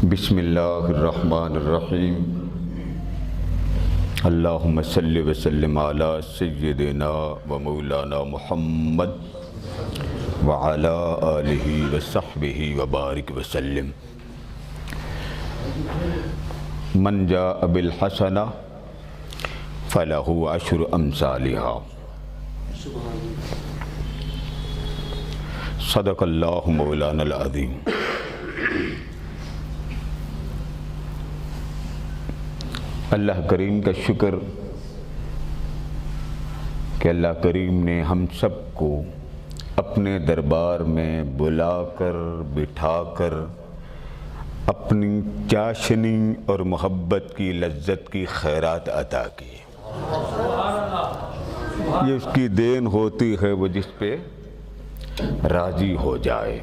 بسم اللہ الرحمن الرحیم اللہم صلی وسلم علی سیدنا و مولانا محمد وعلی آلہ وصحبہ وبارک وسلم۔ من جاء بالحسنہ فلہ عشر امثالہا۔ صدق اللہ مولانا العظیم۔ اللہ کریم کا شکر کہ اللہ کریم نے ہم سب کو اپنے دربار میں بلا کر بٹھا کر اپنی چاشنی اور محبت کی لذت کی خیرات عطا کی۔ یہ اس کی دین ہوتی ہے وہ جس پہ راضی ہو جائے۔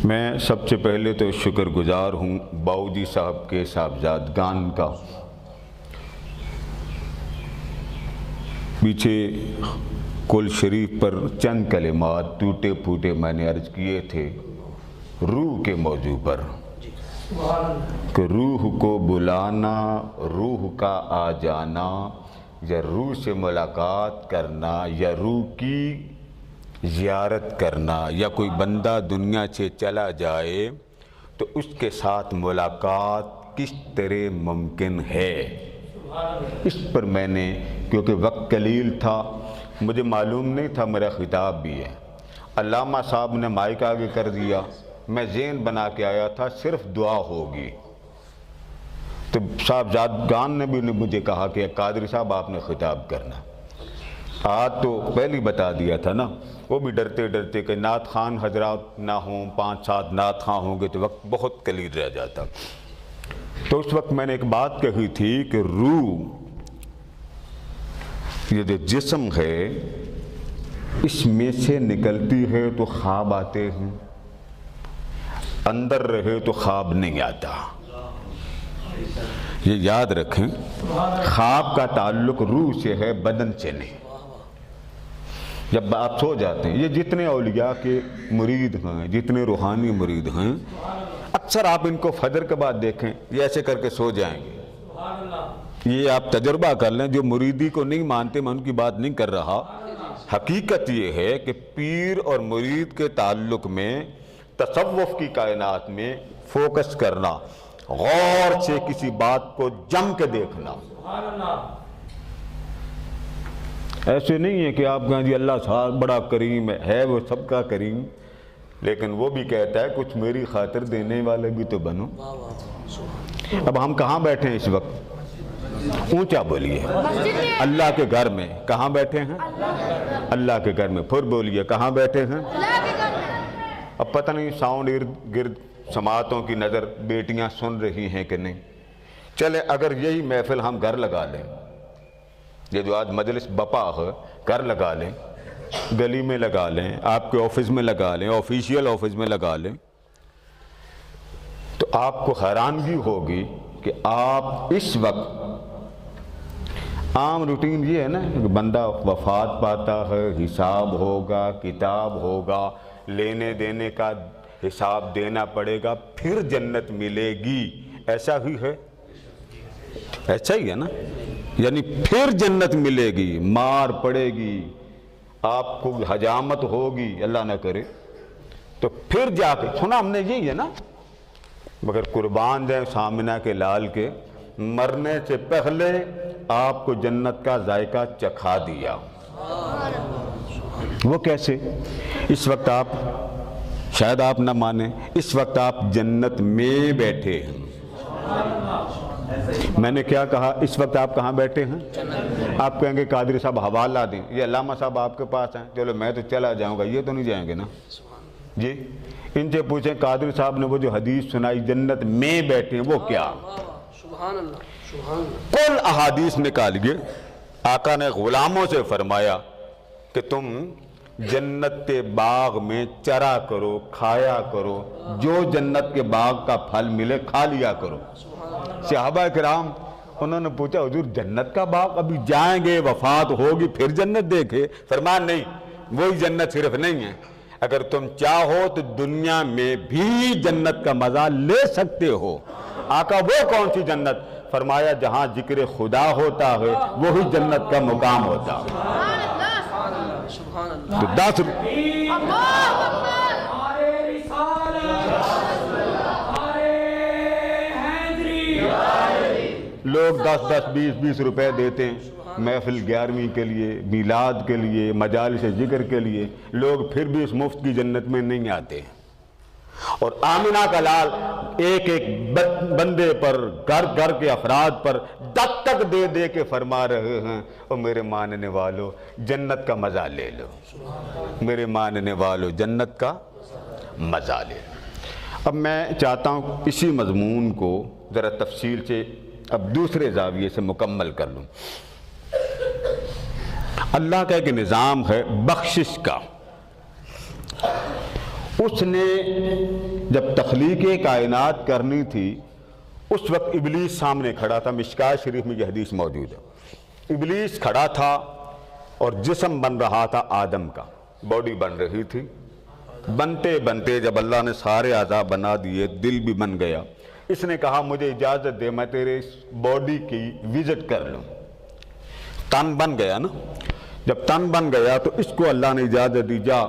میں سب سے پہلے تو شکر گزار ہوں باؤجی صاحب کے صاحبزادگان کا۔ پیچھے کل شریف پر چند کلمات ٹوٹے پھوٹے میں نے عرض کیے تھے روح کے موضوع پر، کہ روح کو بلانا، روح کا آ جانا، یا روح سے ملاقات کرنا، یا روح کی زیارت کرنا، یا کوئی بندہ دنیا سے چلا جائے تو اس کے ساتھ ملاقات کس طرح ممکن ہے، اس پر میں نے، کیونکہ وقت قلیل تھا، مجھے معلوم نہیں تھا میرا خطاب بھی ہے، علامہ صاحب نے مائک آگے کر دیا، میں ذہن بنا کے آیا تھا صرف دعا ہوگی، تو صاحبزادگان نے بھی مجھے کہا کہ قادری صاحب آپ نے خطاب کرنا۔ آج تو پہلے بتا دیا تھا نا، وہ بھی ڈرتے ڈرتے کہ نعت خوان حضرات نہ ہوں، 5-7 نعت خوان ہوں گے تو وقت بہت قلیل رہ جاتا۔ تو اس وقت میں نے ایک بات کہی تھی کہ روح، یہ جو جسم ہے، اس میں سے نکلتی ہے تو خواب آتے ہیں، اندر رہے تو خواب نہیں آتا۔ یہ یاد رکھیں، خواب کا تعلق روح سے ہے، بدن سے نہیں۔ جب آپ سو جاتے ہیں، یہ جتنے اولیاء کے مرید ہیں، جتنے روحانی مرید ہیں، اکثر آپ ان کو فجر کے بعد دیکھیں، یہ ایسے کر کے سو جائیں گے۔ یہ آپ تجربہ کر لیں، جو مریدی کو نہیں مانتے، میں ان کی بات نہیں کر رہا۔ حقیقت یہ ہے کہ پیر اور مرید کے تعلق میں، تصوف کی کائنات میں فوکس کرنا، غور سے کسی بات کو جم کے دیکھنا۔ ایسے نہیں ہے کہ آپ کہیں جی اللہ صاحب بڑا کریم ہے، وہ سب کا کریم، لیکن وہ بھی کہتا ہے کچھ میری خاطر دینے والے بھی تو بنو۔ اب ہم کہاں بیٹھے ہیں اس وقت؟ اونچا بولیے۔ اللہ کے گھر میں۔ کہاں بیٹھے ہیں؟ اللہ کے گھر میں۔ پھر بولیے کہاں بیٹھے ہیں؟ اب پتہ نہیں ساؤنڈ ارد گرد سماعتوں کی نظر بیٹیاں سن رہی ہیں کہ نہیں۔ چلے اگر یہی محفل ہم گھر لگا لیں، یہ جو آج مجلس بپا ہے، گھر لگا لیں، گلی میں لگا لیں، آپ کے آفس میں لگا لیں، آفیشیل آفس میں لگا لیں، تو آپ کو حیرانگی ہوگی کہ آپ اس وقت، عام روٹین یہ ہے نا کہ بندہ وفات پاتا ہے، حساب ہوگا، کتاب ہوگا، لینے دینے کا حساب دینا پڑے گا، پھر جنت ملے گی، ایسا ہی ہے؟ ایسا ہی ہے نا؟ یعنی پھر جنت ملے گی، مار پڑے گی، آپ کو حجامت ہوگی، اللہ نہ کرے، تو پھر جا کے سنا ہم نے یہی ہے نا، مگر قربان جائیں سامنہ کے لال کے، مرنے سے پہلے آپ کو جنت کا ذائقہ چکھا دیا۔ وہ کیسے؟ اس وقت آپ، شاید آپ نہ مانیں، اس وقت آپ جنت میں بیٹھے ہیں۔ میں نے کیا کہا؟ اس وقت آپ کہاں بیٹھے ہیں؟ آپ کہیں گے قادری صاحب حوالہ دیں، یہ علامہ صاحب آپ کے پاس ہیں، چلو میں تو چلا جاؤں گا، یہ تو نہیں جائیں گے نا جی۔ ان سے پوچھیں قادری صاحب نے وہ جو حدیث سنائی جنت میں بیٹھے ہیں، وہ کیا؟ کل احادیث نکالیے، آقا نے غلاموں سے فرمایا کہ تم جنت کے باغ میں چرا کرو، کھایا کرو، جو جنت کے باغ کا پھل ملے کھا لیا کرو۔ صحابہ کرام انہوں نے پوچھا حضور جنت کا باغ، ابھی جائیں گے، وفات ہوگی پھر جنت دیکھے؟ فرمایا نہیں، وہی جنت صرف نہیں ہے، اگر تم چاہو تو دنیا میں بھی جنت کا مزہ لے سکتے ہو۔ آقا وہ کون سی جنت؟ فرمایا جہاں ذکر خدا ہوتا ہے وہی جنت کا مقام ہوتا ہے۔ تو 10 لوگ 10-10 20 روپے دیتے ہیں محفل 11ویں کے لیے، میلاد کے لیے، مجالس ذکر کے لیے، لوگ پھر بھی اس مفت کی جنت میں نہیں آتے ہیں۔ اور آمنہ کا لال ایک ایک بندے پر، گھر گھر کے افراد پر دستک دے دے کے فرما رہے ہیں اور میرے ماننے والو جنت کا مزہ لے لو، میرے ماننے والو جنت کا مزہ لے لو۔ اب میں چاہتا ہوں اسی مضمون کو ذرا تفصیل سے اب دوسرے زاویے سے مکمل کر لوں۔ اللہ کا ایک نظام ہے بخشش کا۔ اس نے جب تخلیق کائنات کرنی تھی اس وقت ابلیس سامنے کھڑا تھا۔ مشکات شریف میں یہ حدیث موجود ہے۔ ابلیس کھڑا تھا اور جسم بن رہا تھا آدم کا، باڈی بن رہی تھی۔ بنتے بنتے جب اللہ نے سارے اعضاء بنا دیے، دل بھی بن گیا، اس نے کہا مجھے اجازت دے میں تیرے اس باڈی کی وزٹ کر لوں۔ تن بن گیا نا، جب تن بن گیا تو اس کو اللہ نے اجازت دی، جا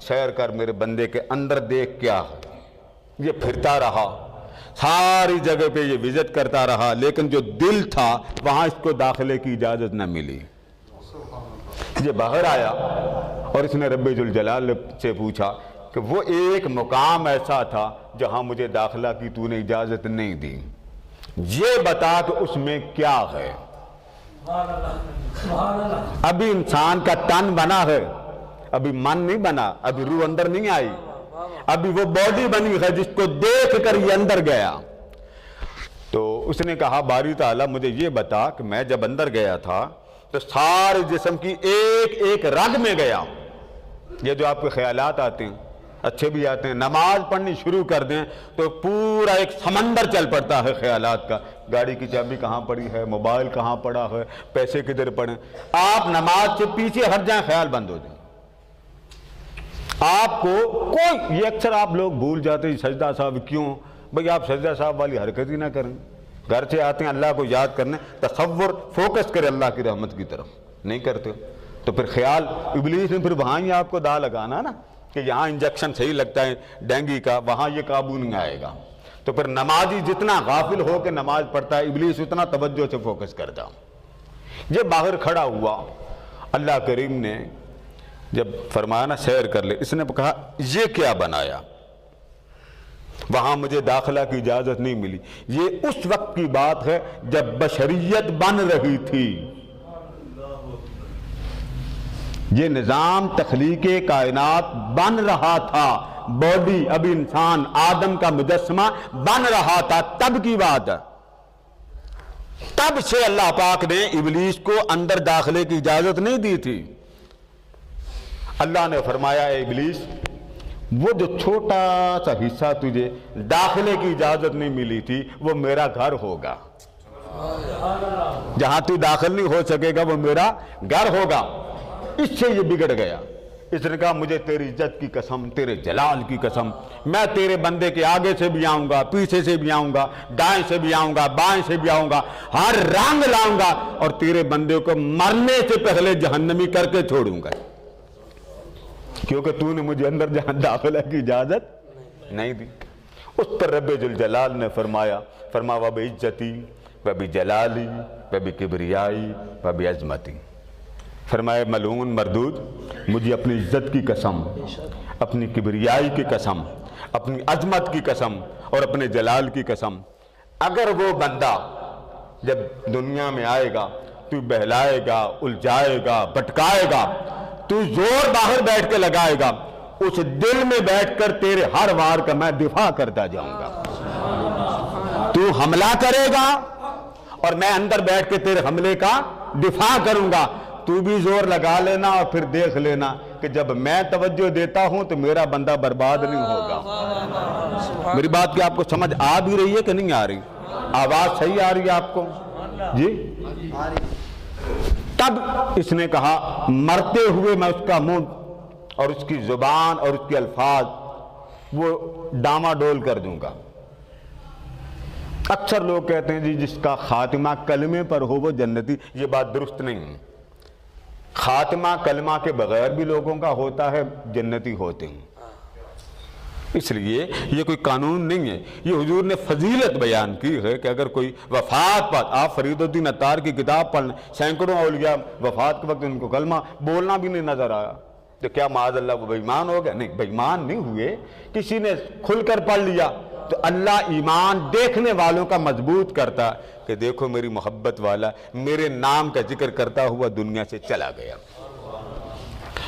سیر کر میرے بندے کے اندر دیکھ کیا ہے۔ یہ پھرتا رہا، ساری جگہ پہ یہ وزٹ کرتا رہا، لیکن جو دل تھا وہاں اس کو داخلے کی اجازت نہ ملی۔ یہ باہر آیا اور اس نے رب ذوالجلال سے پوچھا کہ وہ ایک مقام ایسا تھا جہاں مجھے داخلہ کی تو نے اجازت نہیں دی، یہ بتا کہ اس میں کیا ہے۔ ابھی انسان کا تن بنا ہے، ابھی من نہیں بنا، ابھی روح اندر نہیں آئی، ابھی وہ باڈی بنی ہے جس کو دیکھ کر یہ اندر گیا۔ تو اس نے کہا باری تعالیٰ مجھے یہ بتا کہ میں جب اندر گیا تھا تو سارے جسم کی ایک ایک رگ میں گیا۔ یہ جو آپ کے خیالات آتے ہیں اچھے بھی آتے ہیں، نماز پڑھنی شروع کر دیں تو پورا ایک سمندر چل پڑتا ہے خیالات کا، گاڑی کی چابی کہاں پڑی ہے، موبائل کہاں پڑا ہے، پیسے کدھر پڑے۔ آپ نماز سے پیچھے ہٹ جائیں، خیال بند ہو جائیں۔ آپ کو کوئی، یہ اکثر آپ لوگ بھول جاتے ہیں سجدہ صاحب کیوں؟ بھئی آپ سجدہ صاحب والی حرکت ہی نہ کریں، گھر سے آتے ہیں اللہ کو یاد کرنے، تصور فوکس کرے اللہ کی رحمت کی طرف، نہیں کرتے تو پھر خیال ابلیس نے پھر وہاں ہی آپ کو دا لگانا نا کہ یہاں انجیکشن صحیح لگتا ہے ڈینگی کا، وہاں یہ قابو نہیں آئے گا۔ تو پھر نمازی جتنا غافل ہو کے نماز پڑھتا ہے ابلیس اتنا توجہ سے فوکس کرتا۔ یہ باہر کھڑا ہوا، اللہ کریم نے جب فرمایا نا سیر کر لے، اس نے کہا یہ کیا بنایا؟ وہاں مجھے داخلہ کی اجازت نہیں ملی۔ یہ اس وقت کی بات ہے جب بشریت بن رہی تھی، یہ نظام تخلیق کائنات بن رہا تھا، باڈی ابھی انسان آدم کا مجسمہ بن رہا تھا، تب کی بات ہے۔ تب سے اللہ پاک نے ابلیس کو اندر داخلے کی اجازت نہیں دی تھی۔ اللہ نے فرمایا اے ابلیس، وہ جو چھوٹا سا حصہ تجھے داخلے کی اجازت نہیں ملی تھی وہ میرا گھر ہوگا، جہاں تو داخل نہیں ہو سکے گا وہ میرا گھر ہوگا۔ اس سے یہ بگڑ گیا۔ اس نے کہا مجھے تیری عزت کی قسم، تیرے جلال کی قسم، میں تیرے بندے کے آگے سے بھی آؤں گا، پیچھے سے بھی آؤں گا، دائیں سے بھی آؤں گا، بائیں سے بھی آؤں گا، ہر رنگ لاؤں گا اور تیرے بندے کو مرنے سے پہلے جہنمی کر کے چھوڑوں گا، کیونکہ تو نے مجھے اندر جہاں داخلہ کی اجازت نہیں دی۔ اس پر رب ذوالجلال نے فرمایا وَبِعِزَّتِي وَبِجَلَالِي وَبِكِبْرِيَائِي وَبِعَظْمَتِي، فرمایا ملعون مردود، مجھے اپنی عزت کی قسم، اپنی کبریائی کی قسم، اپنی عظمت کی قسم اور اپنے جلال کی قسم، اگر وہ بندہ جب دنیا میں آئے گا تو بہلائے گا، الجھائے گا، بھٹکائے گا، تو زور باہر بیٹھ کے لگائے گا، اس دل میں بیٹھ کر تیرے ہر وار کا میں دفاع کرتا جاؤں گا۔ تو حملہ کرے گا اور میں اندر بیٹھ کے تیرے حملے کا دفاع کروں گا، تو بھی زور لگا لینا اور پھر دیکھ لینا کہ جب میں توجہ دیتا ہوں تو میرا بندہ برباد نہیں ہوگا۔ میری بات کیا آپ کو سمجھ آ بھی رہی ہے کہ نہیں آ رہی؟ آواز صحیح آ رہی ہے آپ کو؟ جی۔ تب اس نے کہا مرتے ہوئے میں اس کا منہ اور اس کی زبان اور اس کے الفاظ وہ ڈاماڈول کر دوں گا۔ اکثر لوگ کہتے ہیں جی جس کا خاتمہ کلمے پر ہو وہ جنتی، یہ بات درست نہیں ہے۔ خاتمہ کلمہ کے بغیر بھی لوگوں کا ہوتا ہے، جنتی ہوتے ہیں۔ اس لیے یہ کوئی قانون نہیں ہے، یہ حضور نے فضیلت بیان کی ہے کہ اگر کوئی وفات پر، آپ فرید الدین عطار کی کتاب پڑھ لیں، سینکڑوں اولیاء وفات کے وقت ان کو کلمہ بولنا بھی نہیں نظر آیا، تو کیا معاذ اللہ وہ بے ایمان ہو گیا؟ نہیں، بے ایمان نہیں ہوئے، کسی نے کھل کر پڑھ لیا تو اللہ ایمان دیکھنے والوں کا مضبوط کرتا کہ دیکھو میری محبت والا میرے نام کا ذکر کرتا ہوا دنیا سے چلا گیا۔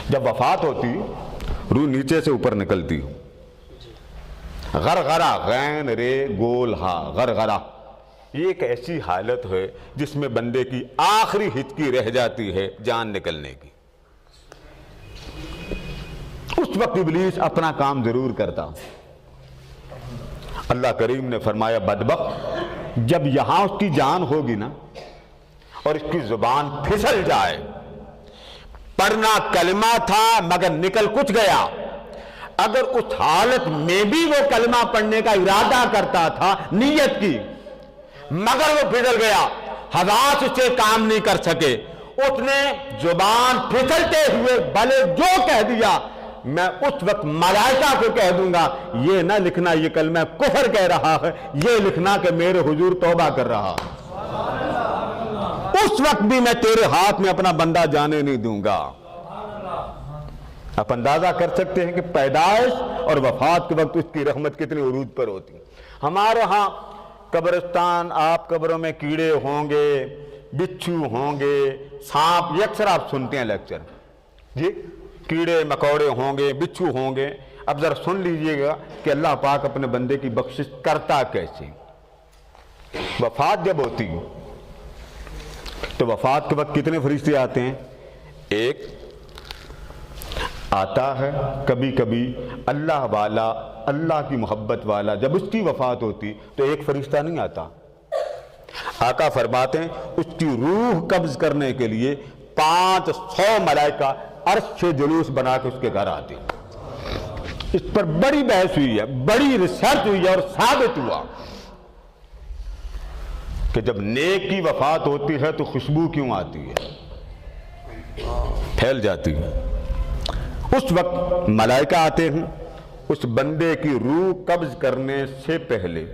جب وفات ہوتی روح نیچے سے اوپر نکلتی، غرغرہ، غین رے گول ہا، غرغرہ، یہ ایک ایسی حالت ہے جس میں بندے کی آخری ہچکی رہ جاتی ہے جان نکلنے کی۔ اس وقت ابلیس اپنا کام ضرور کرتا۔ اللہ کریم نے فرمایا بدبخت جب یہاں اس کی جان ہوگی نا اور اس کی زبان پھسل جائے، پڑھنا کلمہ تھا مگر نکل کچھ گیا، اگر اس حالت میں بھی وہ کلمہ پڑھنے کا ارادہ کرتا تھا، نیت کی، مگر وہ پھسل گیا، حواس اس سے کام نہیں کر سکے، اس نے زبان پھسلتے ہوئے بھلے جو کہہ دیا، میں اس وقت ملائکہ کو کہہ دوں گا یہ نہ لکھنا یہ کلمہ کفر کہہ رہا ہے، یہ لکھنا کہ میرے حضور توبہ کر رہا ہے۔ اس وقت بھی میں تیرے ہاتھ میں اپنا بندہ جانے نہیں دوں گا۔ آپ اندازہ کر سکتے ہیں کہ پیدائش اور وفات کے وقت اس کی رحمت کتنی عروج پر ہوتی۔ ہمارے ہاں قبرستان، آپ قبروں میں کیڑے ہوں گے، بچھو ہوں گے، سانپ، یہ اکثر آپ سنتے ہیں لیکچر، جی کیڑے مکوڑے ہوں گے، بچھو ہوں گے۔ اب ذرا سن لیجئے گا کہ اللہ پاک اپنے بندے کی بخشش کرتا کیسے۔ وفات جب ہوتی ہے تو وفات کے وقت کتنے فرشتے آتے ہیں؟ ایک آتا ہے، کبھی کبھی اللہ والا، اللہ کی محبت والا جب اس کی وفات ہوتی تو ایک فرشتہ نہیں آتا۔ آقا فرماتے ہیں اس کی روح قبض کرنے کے لیے 500 ملائکہ عرش سے جلوس بنا کے اس کے گھر آتے ہیں۔ اس پر بڑی بحث ہوئی ہے، بڑی ریسرچ ہوئی ہے اور ثابت ہوا کہ جب نیک کی وفات ہوتی ہے تو خوشبو کیوں آتی ہے، پھیل جاتی ہے۔ اس وقت ملائکہ آتے ہیں، اس بندے کی روح قبض کرنے سے پہلے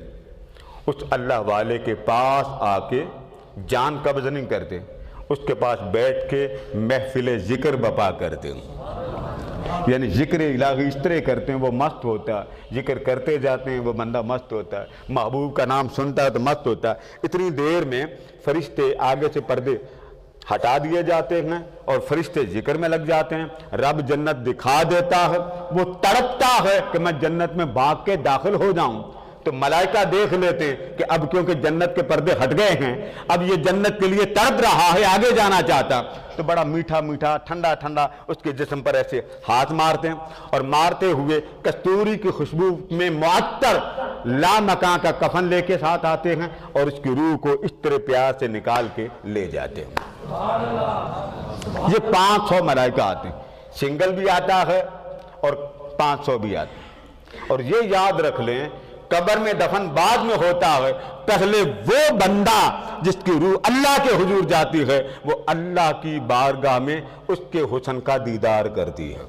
اس اللہ والے کے پاس آ کے جان قبض نہیں کرتے، اس کے پاس بیٹھ کے محفل ذکر بپا کرتے ہیں، یعنی ذکر الہی اس طرح کرتے ہیں وہ مست ہوتا ہے، ذکر کرتے جاتے ہیں وہ بندہ مست ہوتا ہے، محبوب کا نام سنتا ہے تو مست ہوتا ہے۔ اتنی دیر میں فرشتے آگے سے پردے ہٹا دیے جاتے ہیں اور فرشتے ذکر میں لگ جاتے ہیں، رب جنت دکھا دیتا ہے، وہ تڑپتا ہے کہ میں جنت میں بھاگ کے داخل ہو جاؤں، تو ملائکہ دیکھ لیتے کہ اب کیونکہ جنت کے پردے ہٹ گئے ہیں، اب یہ جنت کے لیے تڑپ رہا ہے، آگے جانا چاہتا، تو بڑا میٹھا میٹھا ٹھنڈا ٹھنڈا اس کے جسم پر ایسے ہاتھ مارتے ہیں اور مارتے ہوئے کستوری کی خوشبو میں معطر لامکاں کا کفن لے کے ساتھ آتے ہیں اور اس کی روح کو اس طرح پیار سے نکال کے لے جاتے ہیں۔ یہ 500 ملائکہ آتے ہیں، سنگل بھی آتا ہے اور 500 بھی آتے ہیں۔ اور یہ یاد رکھ لیں قبر میں دفن بعد میں ہوتا ہے، پہلے وہ بندہ جس کی روح اللہ کے حضور جاتی ہے وہ اللہ کی بارگاہ میں اس کے حسن کا دیدار کرتی ہے۔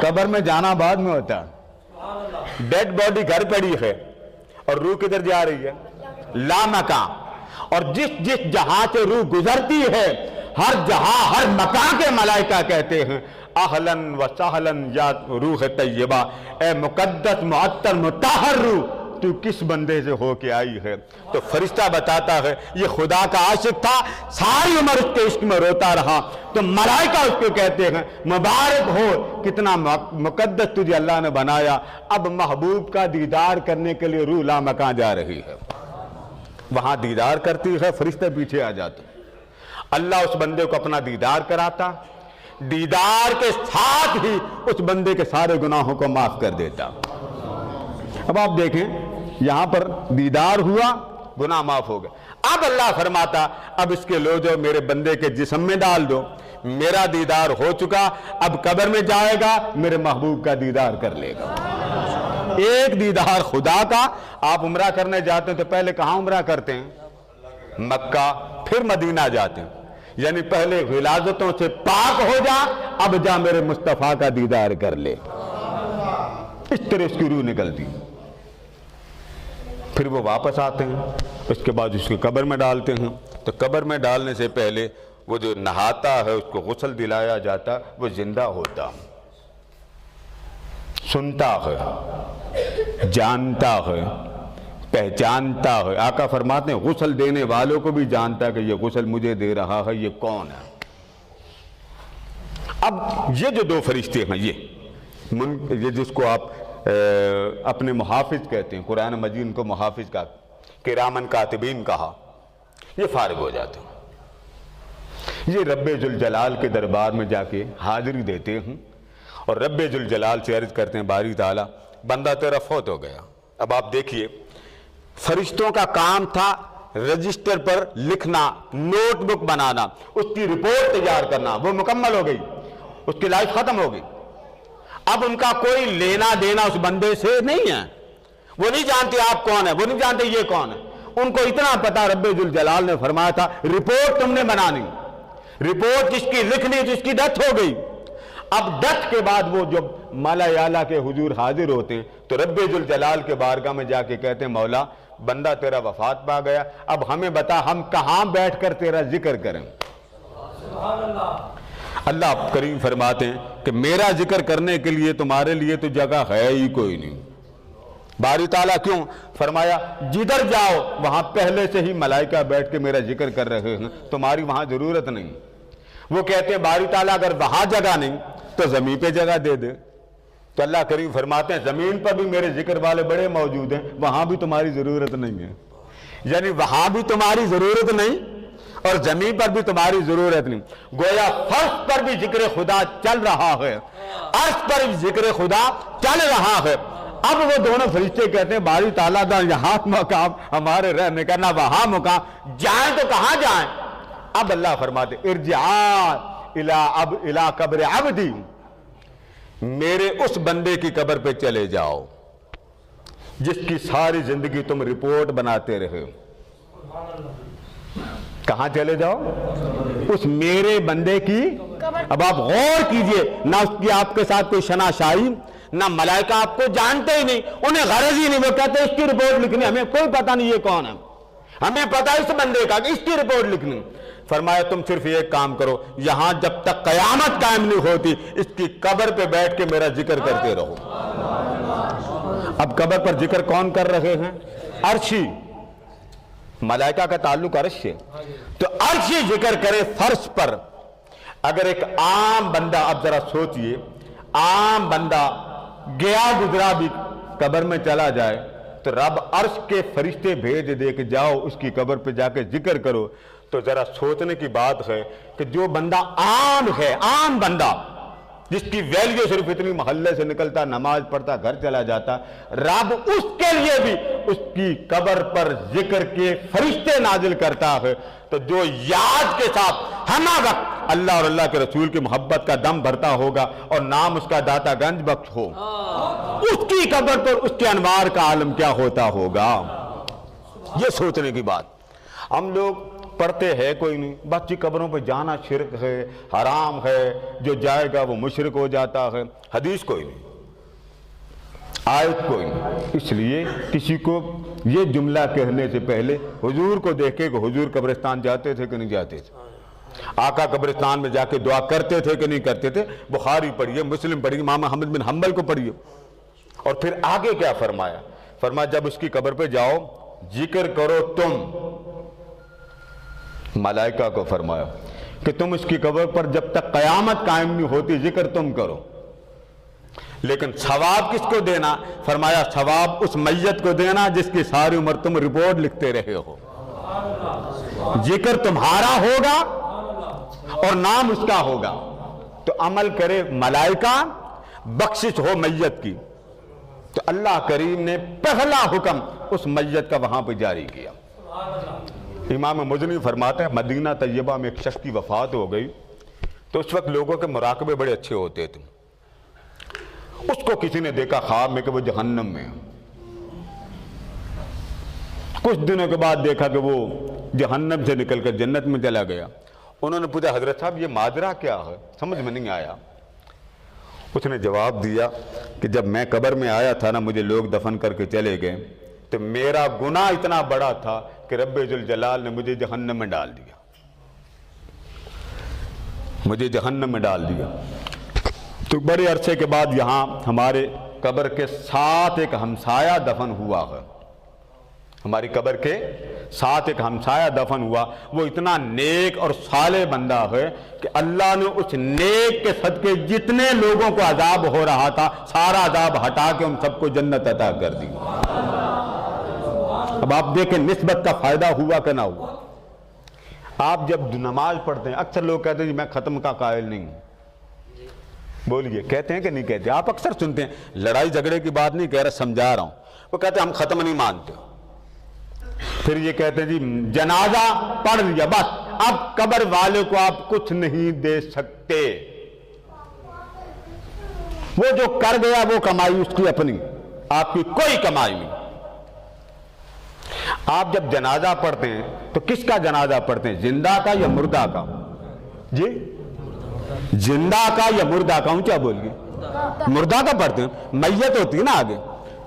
قبر میں جانا بعد میں ہوتا ہے، ڈیڈ باڈی گھر پڑی ہے اور روح کدھر جا رہی ہے؟ لامکاں۔ اور جس جس جہاں سے روح گزرتی ہے ہر جہاں ہر مکان کے ملائکہ کہتے ہیں اہلاً و سہلاً یا روح طیبہ، اے مقدس معطر مطہر روح تو کس بندے سے ہو کے آئی ہے؟ تو فرشتہ بتاتا ہے یہ خدا کا عاشق تھا، ساری عمر اس کے عشق میں روتا رہا، تو ملائکہ اس کو کہتے ہیں مبارک ہو، کتنا مقدس تجھے اللہ نے بنایا، اب محبوب کا دیدار کرنے کے لیے روح لامکاں جا رہی ہے۔ وہاں دیدار کرتی ہے، فرشتے پیچھے آ جاتے، اللہ اس بندے کو اپنا دیدار کراتا، دیدار کے ساتھ ہی اس بندے کے سارے گناہوں کو معاف کر دیتا۔ اب آپ دیکھیں یہاں پر دیدار ہوا، گناہ معاف ہو گئے۔ اب اللہ فرماتا اب اس کے لو جو میرے بندے کے جسم میں ڈال دو، میرا دیدار ہو چکا، اب قبر میں جائے گا میرے محبوب کا دیدار کر لے گا۔ ایک دیدار خدا کا۔ آپ عمرہ کرنے جاتے ہیں تو پہلے کہاں عمرہ کرتے ہیں؟ مکہ، پھر مدینہ جاتے ہیں، یعنی پہلے غلاظتوں سے پاک ہو جا، اب جا میرے مصطفیٰ کا دیدار کر لے۔ اس طرح اس کی روح نکلتی، پھر وہ واپس آتے ہیں، اس کے بعد اس کو قبر میں ڈالتے ہیں۔ تو قبر میں ڈالنے سے پہلے وہ جو نہاتا ہے اس کو غسل دلایا جاتا، وہ زندہ ہوتا، سنتا ہے، جانتا ہے، پہچانتا ہے۔ آقا فرماتے ہیں غسل دینے والوں کو بھی جانتا ہے کہ یہ غسل مجھے دے رہا ہے، یہ کون ہے۔ اب یہ جو دو فرشتے ہیں، یہ جس کو آپ اپنے محافظ کہتے ہیں، قرآن مجید ان کو محافظ کا، کرامن کاتبین کہا، یہ فارغ ہو جاتے ہیں، یہ رب ذوالجلال کے دربار میں جا کے حاضری دیتے ہیں اور رب ذوالجلال سے عرض کرتے ہیں باری تعالیٰ بندہ تیرا فوت ہو گیا۔ اب آپ دیکھیے فرشتوں کا کام تھا رجسٹر پر لکھنا، نوٹ بک بنانا، اس کی رپورٹ تیار کرنا، وہ مکمل ہو گئی، اس کی لائف ختم ہو گئی۔ اب ان کا کوئی لینا دینا اس بندے سے نہیں ہے، وہ نہیں جانتے آپ کون ہے، وہ نہیں جانتے یہ کون ہے۔ ان کو اتنا پتا رب ذوالجلال نے فرمایا تھا رپورٹ تم نے بنانی، رپورٹ جس کی لکھنی جس کی ڈیتھ ہو گئی۔ اب ڈیتھ کے بعد وہ جب مالا اعلیٰ کے حضور حاضر ہوتے ہیں تو رب ذوالجلال کے بارگاہ میں جا کے کہتے ہیں مولا بندہ تیرا وفات پا گیا، اب ہمیں بتا ہم کہاں بیٹھ کر تیرا ذکر کریں۔ اللہ کریم فرماتے ہیں کہ میرا ذکر کرنے کے لیے تمہارے لیے تو جگہ ہے ہی کوئی نہیں۔ باری تعالیٰ کیوں؟ فرمایا جدھر جاؤ وہاں پہلے سے ہی ملائکہ بیٹھ کے میرا ذکر کر رہے ہیں، تمہاری وہاں ضرورت نہیں۔ وہ کہتے ہیں باری تعالیٰ اگر وہاں جگہ نہیں تو زمین پہ جگہ دے دے۔ تو اللہ کریم فرماتے ہیں زمین پر بھی میرے ذکر والے بڑے موجود ہیں، وہاں بھی تمہاری ضرورت نہیں ہے، یعنی وہاں بھی تمہاری ضرورت نہیں اور زمین پر بھی تمہاری ضرورت نہیں۔ گویا فرش پر بھی ذکر خدا چل رہا ہے، عرش پر بھی ذکر خدا چل رہا ہے۔ اب وہ دونوں فرشتے کہتے ہیں باری تعالیٰ دا یہاں مقام ہمارے رہنے کا نہ وہاں مقام، جائیں تو کہاں جائیں؟ اب اللہ فرماتے ارجعا الی قبر عبدی، میرے اس بندے کی قبر پہ چلے جاؤ جس کی ساری زندگی تم رپورٹ بناتے رہے۔ کہاں چلے جاؤ؟ اس میرے بندے کی۔ اب آپ غور کیجئے، نہ اس کی آپ کے ساتھ کوئی شناسائی، نہ ملائکہ آپ کو جانتے ہی نہیں، انہیں غرض ہی نہیں، وہ کہتے اس کی رپورٹ لکھنی، ہمیں کوئی پتہ نہیں یہ کون ہے، ہمیں پتہ اس بندے کا کہ اس کی رپورٹ لکھنی۔ فرمایا تم صرف ایک کام کرو، یہاں جب تک قیامت قائم نہیں ہوتی اس کی قبر پہ بیٹھ کے میرا ذکر کرتے رہو۔ اب قبر پر ذکر کون کر رہے ہیں؟ عرشی، ملائکہ کا تعلق عرش ہے، تو عرشی ذکر کرے فرش پر۔ اگر ایک عام بندہ، اب ذرا سوچئے، عام بندہ گیا گزرا بھی قبر میں چلا جائے تو رب عرش کے فرشتے بھیج دے کہ جاؤ اس کی قبر پہ جا کے ذکر کرو، تو ذرا سوچنے کی بات ہے کہ جو بندہ عام ہے، عام بندہ جس کی ویلیو صرف اتنی محلے سے نکلتا، نماز پڑھتا، گھر چلا جاتا، رب اس کے لیے بھی اس کی قبر پر ذکر کے فرشتے نازل کرتا ہے۔ تو جو یاد کے ساتھ ہمہ وقت اللہ اور اللہ کے رسول کی محبت کا دم بھرتا ہوگا اور نام اس کا داتا گنج بخش ہو، اس کی قبر پر اس کے انوار کا عالم کیا ہوتا ہوگا؟ یہ سوچنے کی بات۔ ہم لوگ پڑھتے ہیں کوئی نہیں، بچی قبروں پہ جانا شرک ہے، حرام ہے، جو جائے گا وہ مشرک ہو جاتا ہے، حدیث کوئی نہیں، آیت کوئی نہیں۔ اس لیے کسی کو یہ جملہ کہنے سے پہلے حضور کو دیکھے کہ حضور قبرستان جاتے تھے کہ نہیں جاتے تھے، آقا قبرستان میں جا کے دعا کرتے تھے کہ نہیں کرتے تھے۔ بخاری پڑھیے، مسلم پڑھیے، امام احمد بن حنبل کو پڑھیے، اور پھر آگے کیا فرمایا؟ فرمایا جب اس کی قبر پہ جاؤ ذکر کرو تم، ملائکہ کو فرمایا کہ تم اس کی قبر پر جب تک قیامت قائم نہیں ہوتی ذکر تم کرو، لیکن ثواب کس کو دینا؟ فرمایا ثواب اس میت کو دینا جس کی ساری عمر تم رپورٹ لکھتے رہے ہو، ذکر تمہارا ہوگا اور نام اس کا ہوگا، تو عمل کرے ملائکہ، بخشش ہو میت کی۔ تو اللہ کریم نے پہلا حکم اس میت کا وہاں پہ جاری کیا۔ امام مزنی فرماتے ہیں مدینہ طیبہ میں ایک شخص کی وفات ہو گئی، تو اس وقت لوگوں کے مراقبے بڑے اچھے ہوتے تھے. اس کو کسی نے دیکھا خواب میں کہ وہ جہنم میں. کچھ دنوں کے بعد دیکھا کہ وہ جہنم سے نکل کر جنت میں چلا گیا. انہوں نے پوچھا حضرت صاحب یہ ماجرا کیا ہے, سمجھ میں نہیں آیا. اس نے جواب دیا کہ جب میں قبر میں آیا تھا نا, مجھے لوگ دفن کر کے چلے گئے تو میرا گناہ اتنا بڑا تھا کہ رب ذوالجلال نے مجھے جہنم میں ڈال دیا, مجھے جہنم میں ڈال دیا. تو بڑے عرصے کے بعد یہاں ہمارے قبر کے ساتھ ایک ہمسایہ دفن ہوا ہے, ہماری قبر کے ساتھ ایک ہمسایہ دفن ہوا. وہ اتنا نیک اور صالح بندہ ہے کہ اللہ نے اس نیک کے صدقے جتنے لوگوں کو عذاب ہو رہا تھا سارا عذاب ہٹا کے ان سب کو جنت عطا کر دی. اب آپ دیکھیں نسبت کا فائدہ ہوا کہ نہ ہوا. آپ جب نماز پڑھتے ہیں, اکثر لوگ کہتے ہیں جی میں ختم کا قائل نہیں ہوں. بولیے کہتے ہیں کہ نہیں کہتے؟ آپ اکثر سنتے ہیں, لڑائی جھگڑے کی بات نہیں کہہ رہا, سمجھا رہا ہوں. وہ کہتے ہیں ہم ختم نہیں مانتے. پھر یہ کہتے ہیں جی جنازہ پڑھ لیا بس, اب قبر والے کو آپ کچھ نہیں دے سکتے, وہ جو کر گیا وہ کمائی اس کی اپنی, آپ کی کوئی کمائی نہیں. آپ جب جنازہ پڑھتے ہیں تو کس کا جنازہ پڑھتے ہیں, زندہ کا یا مردہ کا؟ جی زندہ کا یا مردہ کا؟ کیا بولیے؟ مردہ کا پڑھتے ہیں. میت ہوتی ہے نا آگے,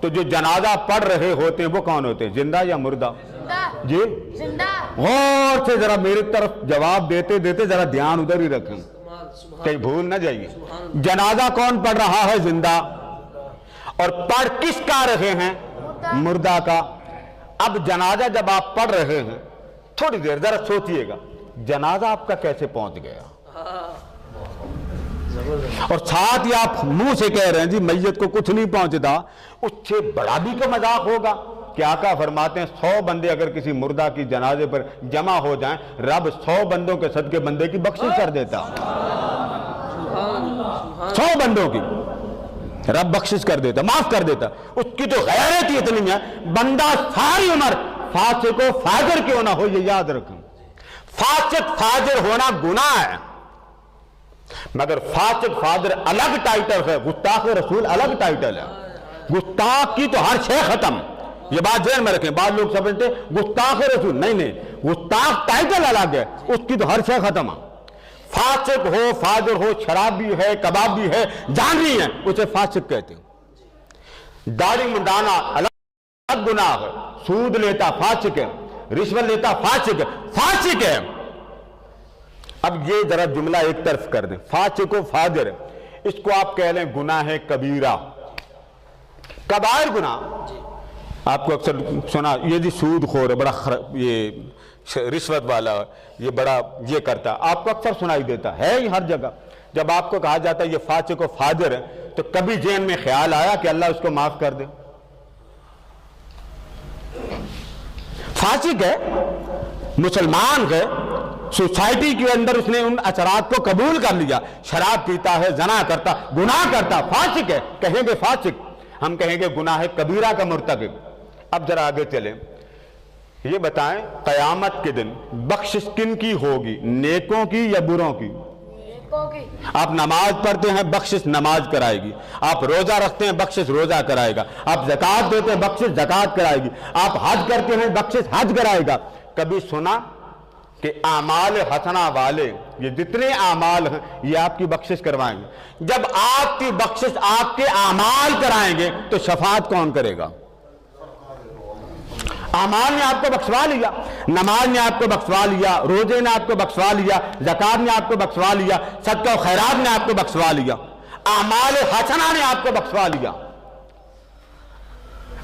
تو جو جنازہ پڑھ رہے ہوتے ہیں وہ کون ہوتے ہیں, زندہ یا مردہ؟ جی غور سے ذرا میری طرف جواب دیتے دیتے ذرا دھیان ادھر ہی رکھیں, کہیں بھول نہ جائیے. جنازہ کون پڑھ رہا ہے؟ زندہ. اور پڑھ کس کا رہے ہیں؟ مردہ کا. اب جنازہ جب آپ پڑھ رہے ہیں, تھوڑی دیر ذرا سوچئے گا, جنازہ آپ کا کیسے پہنچ گیا؟ اور ساتھ ہی آپ منہ سے کہہ رہے ہیں جی میت کو کچھ نہیں پہنچتا. اس سے بڑا بھی تو مذاق ہوگا کہ آقا فرماتے ہیں 100 بندے اگر کسی مردہ کی جنازے پر جمع ہو جائیں, رب 100 بندوں کے صدقے بندے کی بخشش کر دیتا. 100 بندوں کی رب بخشش کر دیتا, معاف کر دیتا. اس کی تو غیرت ہی اتنی ہے, بندہ ساری عمر فاسق و فاجر کیوں نہ ہو, یہ یاد رکھیں. فاسق فاجر ہونا گناہ ہے, مگر فاسق فاجر الگ ٹائٹل ہے, گستاخ رسول الگ ٹائٹل ہے. گستاخ کی تو ہر شے ختم, یہ بات ذہن میں رکھیں. بعض لوگ سمجھتے گستاخ رسول, نہیں, گستاخ ٹائٹل الگ ہے, اس کی تو ہر شے ختم ہے. فاسق ہو, فاجر ہو, شرابی ہے, کبابی ہے, جانوی ہے, اسے فاسق کہتے ہیں. داڑھی منڈانا الگ گناہ ہے, سود لیتا فاسق ہے, رشوت لیتا فاسق ہے, فاسق ہے. اب یہ ذرا جملہ ایک طرف کر دیں, فاسق و فاجر, اس کو آپ کہہ لیں گناہ کبیرہ, کبائر گناہ. آپ کو اکثر سنا یہ جی سود خور ہے, بڑا یہ رشوت والا, یہ بڑا یہ کرتا, آپ کو اکثر سنائی دیتا ہے ہی ہر جگہ. جب آپ کو کہا جاتا ہے یہ فاسق و فاجر ہے, تو کبھی ذہن میں خیال آیا کہ اللہ اس کو معاف کر دے؟ فاسق ہے, مسلمان ہے, سوسائٹی کے اندر اس نے ان اثرات کو قبول کر لیا, شراب پیتا ہے, زنا کرتا, گناہ کرتا, فاسق ہے, کہیں گے فاسق. ہم کہیں گے گناہ کبیرہ کا مرتکب. اب ذرا آگے چلیں, یہ بتائیں قیامت کے دن بخشش کن کی ہوگی, نیکوں کی یا بروں کی؟ آپ نماز پڑھتے ہیں, بخشش نماز کرائے گی. آپ روزہ رکھتے ہیں, بخشش روزہ کرائے گا. آپ زکوٰۃ دیتے ہیں, بخشش زکوٰۃ کرائے گی. آپ حج کرتے ہیں, بخشش حج کرائے گا. کبھی سنا کہ اعمال حسنہ والے, یہ جتنے اعمال ہیں یہ آپ کی بخشش کروائیں گے؟ جب آپ کی بخشش آپ کے اعمال کرائیں گے تو شفاعت کون کرے گا؟ اعمال نے آپ کو بخشوا لیا, نماز نے آپ کو بخشوا لیا, روزے نے آپ کو بخشوا لیا, زکوٰۃ نے آپ کو بخشوا لیا, صدقہ و خیرات نے آپ کو بخشوا لیا, اعمال حسنہ نے آپ کو بخشوا لیا.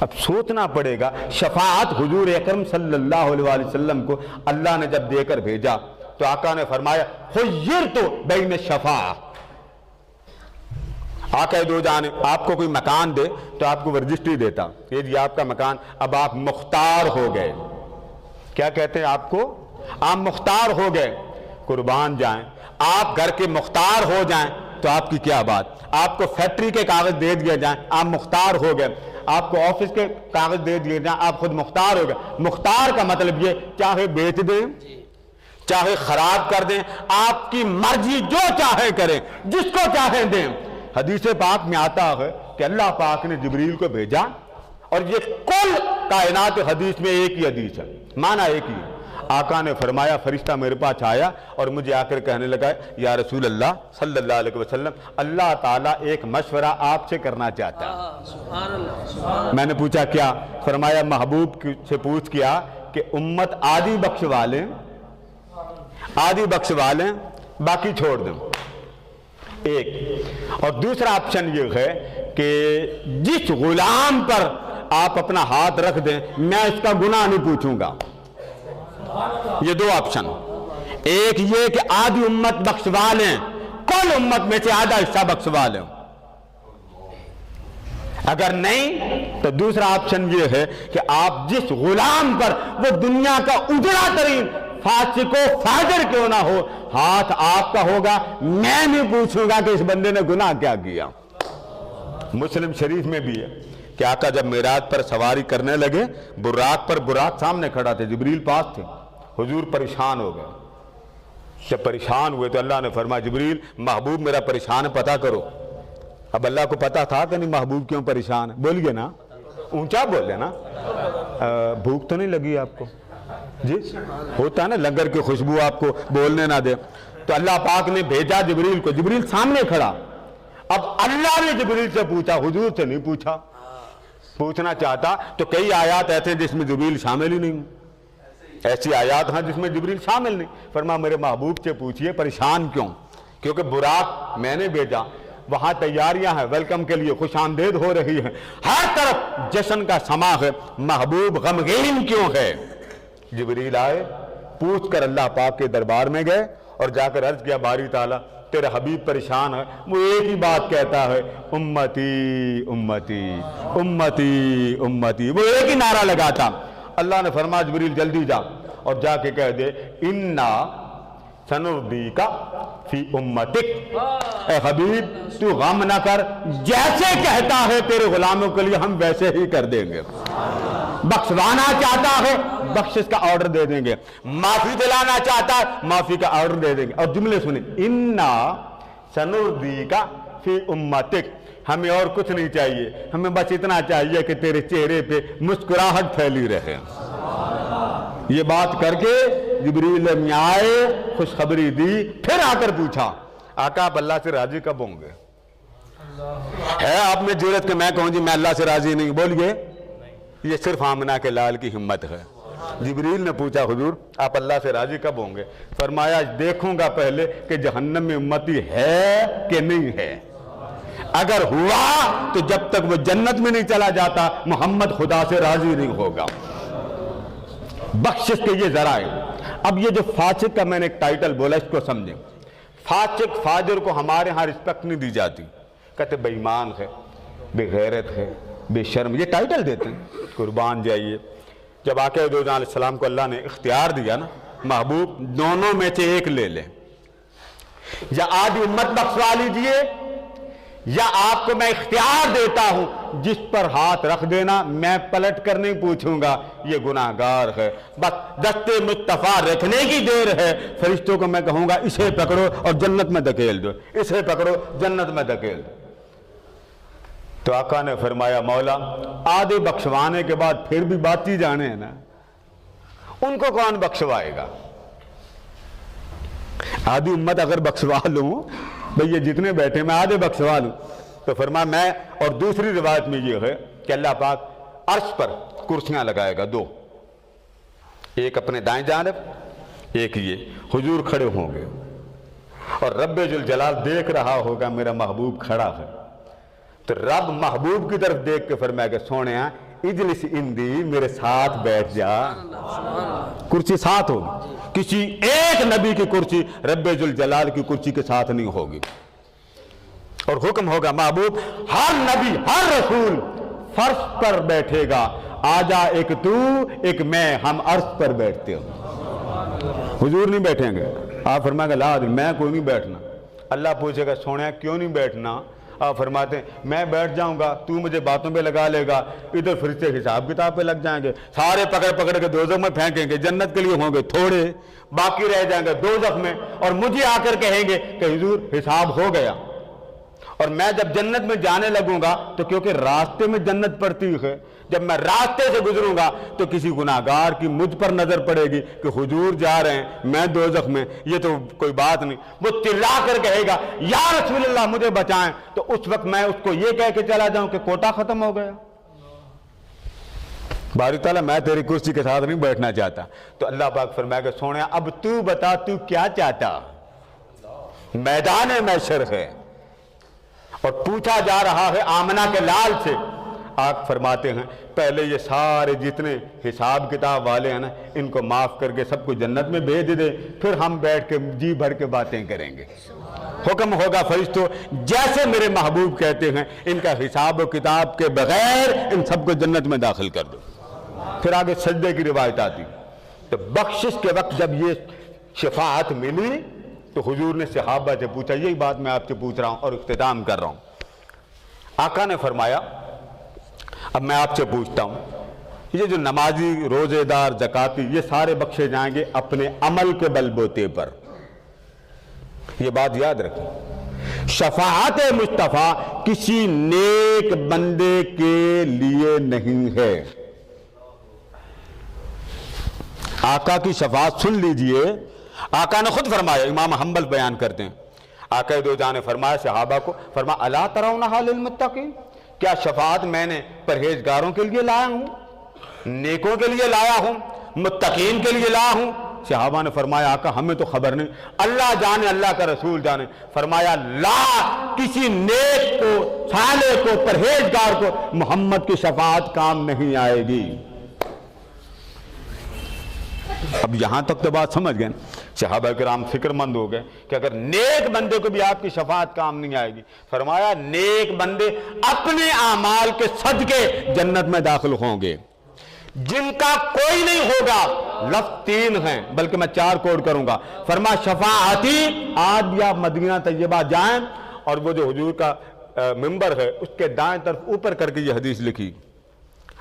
اب سوچنا پڑے گا, شفاعت حضور اکرم صلی اللہ علیہ وسلم کو اللہ نے جب دے کر بھیجا تو آقا نے فرمایا خیرت بین الشفاعہ. آقا دو جانے آپ کو کوئی مکان دے تو آپ کو رجسٹری دیتا, یہ جی آپ کا مکان, اب آپ مختار ہو گئے. کیا کہتے ہیں آپ کو؟ آپ مختار ہو گئے. قربان جائیں, آپ گھر کے مختار ہو جائیں تو آپ کی کیا بات. آپ کو فیکٹری کے کاغذ دے دیے جائیں, آپ مختار ہو گئے. آپ کو آفس کے کاغذ دے دیے جائیں, آپ خود مختار ہو گئے. مختار کا مطلب یہ چاہے بیچ دیں, چاہے خراب کر دیں، آپ کی مرضی جو چاہے کریں، جس کو چاہے دیں۔ حدیث پاک میں آتا ہے کہ اللہ پاک نے جبریل کو بھیجا، اور یہ کل کائنات حدیث میں ایک ہی حدیث ہے، معنی ایک ہی ہے۔ آقا نے فرمایا فرشتہ میرے پاس آیا اور مجھے آ کر کہنے لگا یا رسول اللہ صلی اللہ علیہ وسلم، اللہ تعالیٰ ایک مشورہ آپ سے کرنا چاہتا ہے۔ میں نے پوچھا کیا؟ فرمایا محبوب سے پوچھ کیا کہ امت آدھی بخشوا لیں، آدھی بخشوا لیں، باقی چھوڑ دیں، ایک۔ اور دوسرا آپشن یہ ہے کہ جس غلام پر آپ اپنا ہاتھ رکھ دیں میں اس کا گناہ نہیں پوچھوں گا۔ یہ دو آپشن، ایک یہ کہ آدھی امت بخشوا لیں، کل امت میں سے آدھا حصہ بخشوا لیں، اگر نہیں تو دوسرا آپشن یہ ہے کہ آپ جس غلام پر وہ دنیا کا اجڑا ترین فاسق و فاجر کیوں نہ ہو، ہاتھ آپ کا ہوگا، میں نہیں پوچھوں گا کہ اس بندے نے گناہ کیا کیا۔ مسلم شریف میں بھی ہے کہ آقا جب معراج پر سواری کرنے لگے، براق پر براق سامنے کھڑا تھے، جبریل پاس تھے، حضور پریشان ہو گئے۔ جب پریشان ہوئے تو اللہ نے فرمایا جبریل محبوب میرا پریشان ہے، پتہ کرو۔ اب اللہ کو پتا تھا کہ نہیں محبوب کیوں پریشان ہے، بولیے نا، اونچا بولے نا۔ بھوک تو نہیں لگی آپ کو؟ جی ہوتا ہے نا، لنگر کی خوشبو آپ کو بولنے نہ دے۔ تو اللہ پاک نے بھیجا جبریل کو، جبریل سامنے کھڑا۔ اب اللہ نے جبریل سے پوچھا، حضور سے نہیں پوچھا۔ پوچھنا چاہتا تو کئی آیات ایسے جس میں جبریل شامل ہی نہیں، ایسی آیات ہیں جس میں جبریل شامل نہیں۔ فرمایا میرے محبوب سے پوچھئے پریشان کیوں؟ کیونکہ براق میں نے بھیجا، وہاں تیاریاں ہیں، ویلکم کے لیے خوش آمدید ہو رہی ہے، ہر طرف جشن کا سما ہے، محبوب غمگین کیوں ہے؟ جبریل آئے، پوچھ کر اللہ پاک کے دربار میں گئے اور جا کر عرض کیا باری تعالیٰ تیرا حبیب پریشان ہے، وہ ایک ہی بات کہتا ہے امتی امتی امتی امتی، وہ ایک ہی نعرہ لگاتا۔ اللہ نے فرمایا جبریل جلدی جا اور جا کے کہہ دے انا سنردیک فی امتک، اے حبیب تو غم نہ کر، جیسے کہتا ہے تیرے غلاموں کے لیے ہم ویسے ہی کر دیں گے۔ بخشوانا چاہتا ہے بخشش کا آرڈر دے دیں گے، معافی دلانا چاہتا ہے معافی کا آرڈر دے دیں گے۔ اور جملے سنیں، انا سنردیک فی امتک، ہمیں اور کچھ نہیں چاہیے، ہمیں بس اتنا چاہیے کہ تیرے چہرے پہ مسکراہٹ پھیلی رہے۔ یہ بات کر کے جبریل میں آئے، خوشخبری دی، پھر آ کر پوچھا آقا آپ اللہ سے راضی کب ہوں گے؟ ہے آپ میں جرأت کہ میں کہوں جی میں اللہ سے راضی نہیں؟ بولیے، یہ صرف آمنہ کے لال کی ہمت ہے۔ جبریل نے پوچھا حضور آپ اللہ سے راضی کب ہوں گے؟ فرمایا دیکھوں گا پہلے کہ جہنم میں امتی ہے کہ نہیں ہے، اگر ہوا تو جب تک وہ جنت میں نہیں چلا جاتا محمد خدا سے راضی نہیں ہوگا۔ بخشش کے یہ ذرائع۔ اب یہ جو فاسق کا میں نے ایک ٹائٹل بولا اس کو سمجھیں۔ فاسق فاجر کو ہمارے ہاں رسپیکٹ نہیں دی جاتی، کہتے بے ایمان ہے، بے غیرت ہے، بے شرم، یہ ٹائٹل دیتے ہیں، قربان جائیے۔ جب آقا دو جہاں علیہ السلام کو اللہ نے اختیار دیا نا، محبوب دونوں میں سے ایک لے لیں، یا آدھی امت بخشوا لیجئے یا آپ کو میں اختیار دیتا ہوں جس پر ہاتھ رکھ دینا میں پلٹ کر نہیں پوچھوں گا یہ گناہگار ہے، بس دستے مصطفیٰ رکھنے کی دیر ہے، فرشتوں کو میں کہوں گا اسے پکڑو اور جنت میں دھکیل دو، اسے پکڑو جنت میں دھکیل دو۔ تو آقا نے فرمایا مولا آدھے بخشوانے کے بعد پھر بھی باتی جانے ہیں نا، ان کو کون بخشوائے گا؟ آدھی امت اگر بخشوا لوں بھئی یہ جتنے بیٹھے میں آدھے بخشوا لوں تو فرمایا میں، اور دوسری روایت میں یہ ہے کہ اللہ پاک عرش پر کرسیاں لگائے گا، دو، ایک اپنے دائیں جانب ایک یہ، حضور کھڑے ہوں گے اور رب ذوالجلال دیکھ رہا ہوگا میرا محبوب کھڑا ہے، تو رب محبوب کی طرف دیکھ کے فرمائے گا سونیا اجلس اندی، میرے ساتھ بیٹھ جا، کرسی ساتھ ہوگی، کسی ایک نبی کی کرسی رب ذوالجلال کی کرسی کے ساتھ نہیں ہوگی، اور حکم ہوگا محبوب ہر نبی ہر رسول فرش پر بیٹھے گا، آجا ایک تو ایک میں، ہم عرش پر بیٹھتے ہوں، حضور نہیں بیٹھیں گے، آپ فرمائے گا لا میں کوئی نہیں بیٹھنا، اللہ پوچھے گا سونیا کیوں نہیں بیٹھنا؟ آپ فرماتے ہیں میں بیٹھ جاؤں گا تو مجھے باتوں پہ لگا لے گا, ادھر فرشتے حساب کتاب پہ لگ جائیں گے, سارے پکڑ پکڑ کے دوزخ میں پھینکیں گے, جنت کے لیے ہوں گے تھوڑے, باقی رہ جائیں گے دوزخ میں, اور مجھے آ کر کہیں گے کہ حضور حساب ہو گیا. اور میں جب جنت میں جانے لگوں گا تو کیونکہ راستے میں جنت پڑتی ہے, جب میں راستے سے گزروں گا تو کسی گناہگار کی مجھ پر نظر پڑے گی کہ حضور جا رہے ہیں, میں دوزخ میں, یہ تو کوئی بات نہیں. وہ چلا کر کہے گا یا رسول اللہ مجھے بچائیں, تو اس وقت میں اس کو یہ کہہ کے چلا جاؤں کہ کوٹا ختم ہو گیا. باری تعالیٰ میں تیری کرسی کے ساتھ نہیں بیٹھنا چاہتا. تو اللہ پاک فرمائے گا سونے اب تو بتا تو کیا چاہتا. میدان محشر ہے اور پوچھا جا رہا ہے آمنہ کے لال سے. آپ فرماتے ہیں پہلے یہ سارے جتنے حساب کتاب والے ہیں نا ان کو معاف کر کے سب کو جنت میں بھیج دے, پھر ہم بیٹھ کے جی بھر کے باتیں کریں گے. حکم ہوگا فرشتوں جیسے میرے محبوب کہتے ہیں ان کا حساب و کتاب کے بغیر ان سب کو جنت میں داخل کر دو. پھر آگے سجدے کی روایت آتی. تو بخشش کے وقت جب یہ شفاعت ملی تو حضور نے صحابہ سے پوچھا, یہی بات میں آپ سے پوچھ رہا ہوں اور اختتام کر رہا ہوں. آقا نے فرمایا اب میں آپ سے پوچھتا ہوں, یہ جو نمازی, روزے دار, زکاتی, یہ سارے بخشے جائیں گے اپنے عمل کے بل بوتے پر. یہ بات یاد رکھیں, شفاعت مصطفیٰ کسی نیک بندے کے لیے نہیں ہے. آقا کی شفاعت سن لیجئے. آقا نے خود فرمایا, امام حنبل بیان کرتے ہیں, آقا دو جان نے فرمایا صحابہ کو, فرمایا الا ترونھا للمتقین, کیا شفاعت میں نے پرہیزگاروں کے لیے لایا ہوں, نیکوں کے لیے لایا ہوں, متقین کے لیے لایا ہوں. صحابہ نے فرمایا آقا ہمیں تو خبر نہیں, اللہ جانے, اللہ کا رسول جانے. فرمایا لا, کسی نیک کو, صالح کو, پرہیزگار کو محمد کی شفاعت کام نہیں آئے گی. اب یہاں تک تو بات سمجھ گئے. صحابہ کرام فکر مند ہو گئے کہ اگر نیک بندے کو بھی آپ کی شفاعت کام نہیں آئے گی. فرمایا نیک بندے اپنے اعمال کے صدقے جنت میں داخل ہوں گے. جن کا کوئی نہیں ہوگا, لفظ 3 ہیں بلکہ میں 4 کوڈ کروں گا. فرمایا شفاعتی, آج یا مدینہ طیبہ جائیں اور وہ جو حضور کا منبر ہے اس کے دائیں طرف اوپر کر کے یہ حدیث لکھی.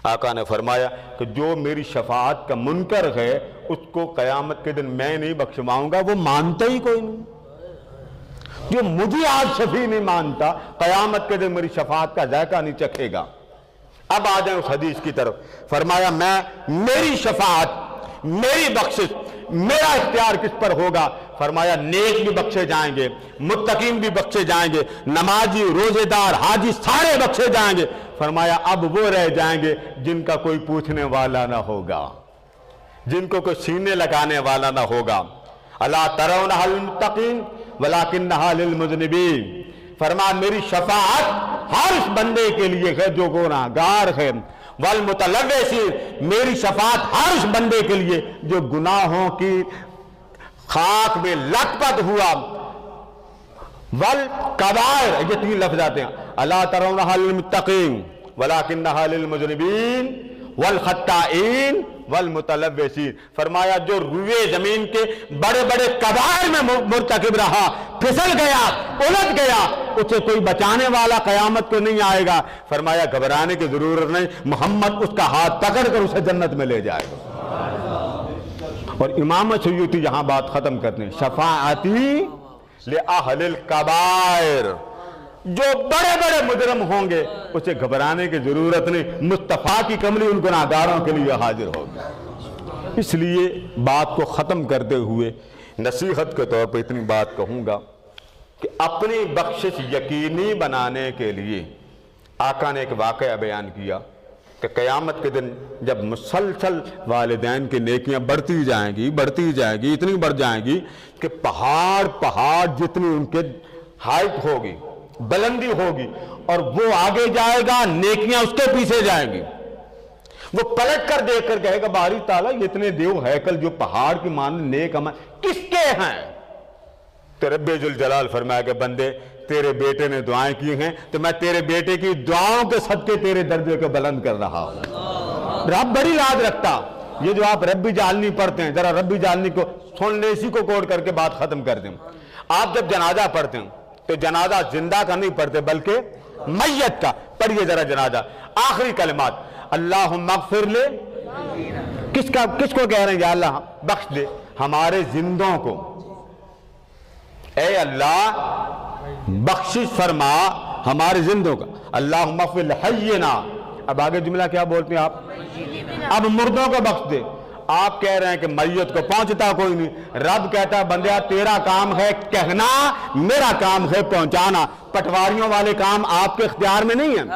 آقا نے فرمایا کہ جو میری شفاعت کا منکر ہے اس کو قیامت کے دن میں نہیں بخشواؤں گا, وہ مانتا ہی کوئی نہیں. جو مجھے آج شفیع نہیں مانتا قیامت کے دن میری شفاعت کا ذائقہ نہیں چکھے گا. اب آ جائیں اس حدیث کی طرف. فرمایا میں, میری شفاعت, میری بخشش, میرا اختیار کس پر ہوگا. فرمایا نیک بھی بخشے جائیں گے, متقین بھی بخشے جائیں گے, نمازی, روزے دار, حاجی, سارے بخشے جائیں گے. فرمایا اب وہ رہ جائیں گے جن کا کوئی پوچھنے والا نہ ہوگا, جن کو کوئی سینے لگانے والا نہ ہوگا. الا ترونھا للمتقین ولکنھا للمذنبین. فرمایا میری شفاعت ہر اس بندے کے لیے ہے جو گناہگار ہے. والمتلوثین, میری شفاعت ہر اس بندے کے لیے جو گناہوں کی خاک میں لت پت ہوا. والکبائر, یہ 3 لفظ آتے ہیں. الا ترونھا للمتقین ولکنھا للمذنبین والخطائین والمتلوثین. فرمایا جو روئے زمین کے بڑے بڑے کبائر میں مرتکب رہا, پھسل گیا, الجھ گیا, اسے کوئی بچانے والا قیامت کو نہیں آئے گا. فرمایا گھبرانے کی ضرورت نہیں, محمد اس کا ہاتھ پکڑ کر اسے جنت میں لے جائے گا. اور امام سیوطی یہاں بات ختم کرتے ہیں, شفاعتی لأہل الکبائر, جو بڑے بڑے مجرم ہوں گے اسے گھبرانے کی ضرورت نہیں, مصطفیٰ کی کملی ان گناہگاروں کے لیے حاضر ہوگی. اس لیے بات کو ختم کرتے ہوئے نصیحت کے طور پر اتنی بات کہوں گا کہ اپنی بخشش یقینی بنانے کے لیے آقا نے ایک واقعہ بیان کیا کہ قیامت کے دن جب مسلسل والدین کی نیکیاں بڑھتی جائیں گی, اتنی بڑھ جائیں گی کہ پہاڑ جتنی ان کے ہائٹ ہوگی, بلندی ہوگی, اور وہ آگے جائے گا, نیکیاں اس کے پیچھے جائیں گی. وہ پلٹ کر دیکھ کر کہے گا باری تعالیٰ یہ اتنے دیو ہیکل جو پہاڑ کی مانند نیک عمل کس کے ہیں. تو رب ذوالجلال فرمایا کہ بندے تیرے بیٹے نے دعائیں کی ہیں تو میں تیرے بیٹے کی دعاؤں کے صدقے تیرے درجے کو بلند کر رہا ہوں. رب بڑی یاد رکھتا. یہ جو آپ ربی جعلنی پڑھتے ہیں, ذرا ربی جعلنی کو سن لے, اسی کو کوڈ کر کے بات ختم کر دیں. آپ جب جنازہ پڑھتے ہیں تو جنازہ زندہ کا نہیں پڑھتے بلکہ میت کا. پڑھیے ذرا جنازہ. آخری کلمات اللہم اغفر لے، کس کو کہہ رہے ہیں؟ یا اللہ بخش دے ہمارے زندوں کو. اے اللہ بخشش فرما ہمارے زندوں کا. اللہم اغفر لحینا. اب آگے جملہ کیا بولتے ہیں آپ؟ اب مردوں کو بخش دے. آپ کہہ رہے ہیں کہ میت کو پہنچتا کوئی نہیں. رب کہتا ہے بندیا تیرا کام ہے کہنا، میرا کام ہے پہنچانا. پٹواریوں والے کام آپ کے اختیار میں نہیں ہیں.